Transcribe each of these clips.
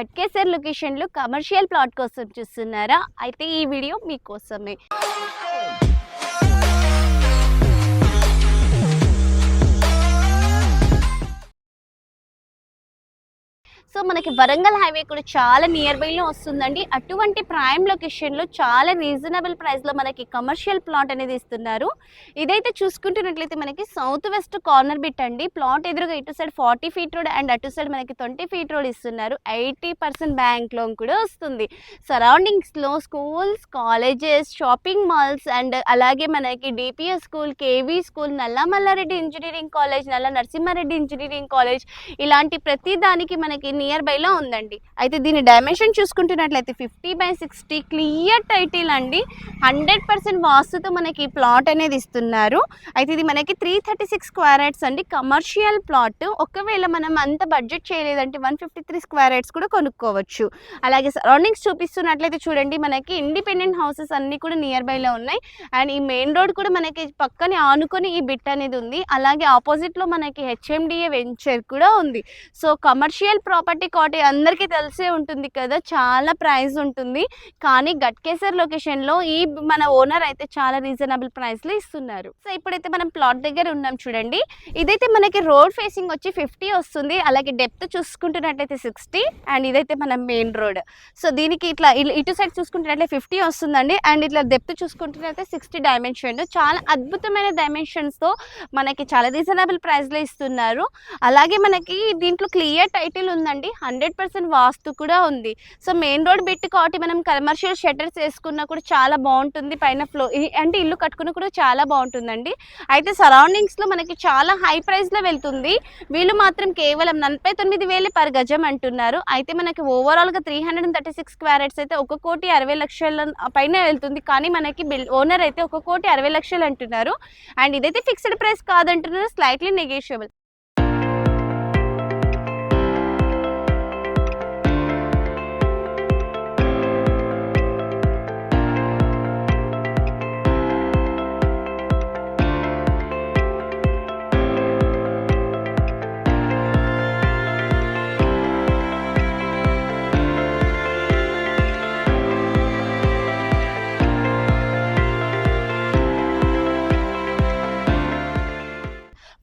గట్కేసర్ లొకేషన్లో commercial plot కోసం చూస్తున్నారా? అయితే ఈ వీడియో మీకోసమే. సో మనకి వరంగల్ హైవే కూడా చాలా నియర్ బైలో వస్తుందండి. అటువంటి ప్రైమ్ లొకేషన్లో చాలా రీజనబుల్ ప్రైస్లో మనకి కమర్షియల్ ప్లాట్ అనేది ఇస్తున్నారు. ఇదైతే చూసుకుంటున్నట్లయితే మనకి సౌత్ వెస్ట్ కార్నర్ బిట్ అండి. ప్లాట్ ఎదురుగా ఇటు సైడ్ 40 ఫీట్ రోడ్ అండ్ అటు సైడ్ మనకి 20 ఫీట్ రోడ్ ఇస్తున్నారు. 80% బ్యాంక్ లోన్ కూడా వస్తుంది. సరౌండింగ్స్లో schools, colleges, shopping malls and అలాగే మనకి DPS school, KV school, Nallamallareddy engineering college, Nalla Narasimhareddy engineering college ఇలాంటి ప్రతి దానికి మనకి నియర్ బైలో ఉందండి. అయితే దీని డైమెన్షన్ చూసుకుంటున్నట్లయితే 50/60 క్లియర్ టైటిల్ అండి. 100% వాస్తుతో మనకి ప్లాట్ అనేది ఇస్తున్నారు. అయితే ఇది మనకి 336 స్క్వేర్ యార్డ్స్ అండి. Commercial plot. ఒకవేళ మనం అంత బడ్జెట్ చేయలేదంటే 153 స్క్వేర్ యార్డ్స్ కూడా కొనుక్కోవచ్చు. అలాగే సరౌండింగ్స్ చూపిస్తున్నట్లయితే చూడండి, మనకి ఇండిపెండెంట్ హౌసెస్ అన్నీ కూడా నియర్ బైలో ఉన్నాయి. అండ్ ఈ మెయిన్ రోడ్ కూడా మనకి పక్కనే ఆనుకొని ఈ బిట్ అనేది ఉంది. అలాగే ఆపోజిట్లో మనకి హెచ్ఎండిఏ వెంచర్ కూడా ఉంది. సో కమర్షియల్ ప్రాపర్టీ కాటేజ్ అందరికీ తెలిసే ఉంటుంది కదా, చాలా ప్రైస్ ఉంటుంది. కానీ గట్కేసర్ లొకేషన్లో ఈ మన ఓనర్ అయితే చాలా రీజనబుల్ ప్రైస్లో ఇస్తున్నారు. సో ఇప్పుడైతే మనం ప్లాట్ దగ్గర ఉన్నాం చూడండి. ఇదైతే మనకి రోడ్ ఫేసింగ్ వచ్చి 50 వస్తుంది. అలాగే డెప్త్ చూసుకుంటున్నట్లయితే 60 అండ్ ఇదైతే మన మెయిన్ రోడ్. సో దీనికి ఇట్లా ఇటు సైడ్ చూసుకుంటున్నట్లయితే 50 వస్తుందండి. అండ్ ఇట్లా డెప్త్ చూసుకుంటున్నట్లయితే 60 డైమెన్షన్. చాలా అద్భుతమైన డైమెన్షన్స్తో మనకి చాలా రీజనబుల్ ప్రైస్లో ఇస్తున్నారు. అలాగే మనకి దీంట్లో క్లియర్ టైటిల్ ఉందండి. 100% వాస్తు కూడా ఉంది. సో మెయిన్ రోడ్ బిట్ కాబట్టి మనం కమర్షియల్ షట్టర్స్ వేసుకున్నా కూడా చాలా బాగుంటుంది. పైన ఫ్లో అంటే ఇల్లు కట్టుకుని కూడా చాలా బాగుంటుందండి. అయితే సరౌండింగ్స్లో మనకి చాలా హై ప్రైస్లో వెళ్తుంది. వీళ్ళు మాత్రం కేవలం 49,000 పర్ గజం అంటున్నారు. అయితే మనకి ఓవరాల్గా 336 స్క్వేర్ యార్డ్స్ అయితే 1,60,00,000 పైన వెళ్తుంది. కానీ మనకి ఓనర్ అయితే 1,60,00,000 అంటున్నారు. అండ్ ఇదైతే ఫిక్స్డ్ ప్రైస్ కాదంటున్నారు, slightly negotiable.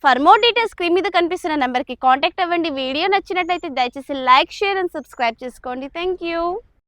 For more details screen మీద కనిపిస్తున్న నెంబర్కి కాంటాక్ట్ అవ్వండి. వీడియో నచ్చినట్లయితే దయచేసి లైక్, షేర్ అండ్ సబ్స్క్రైబ్ చేసుకోండి. Thank you.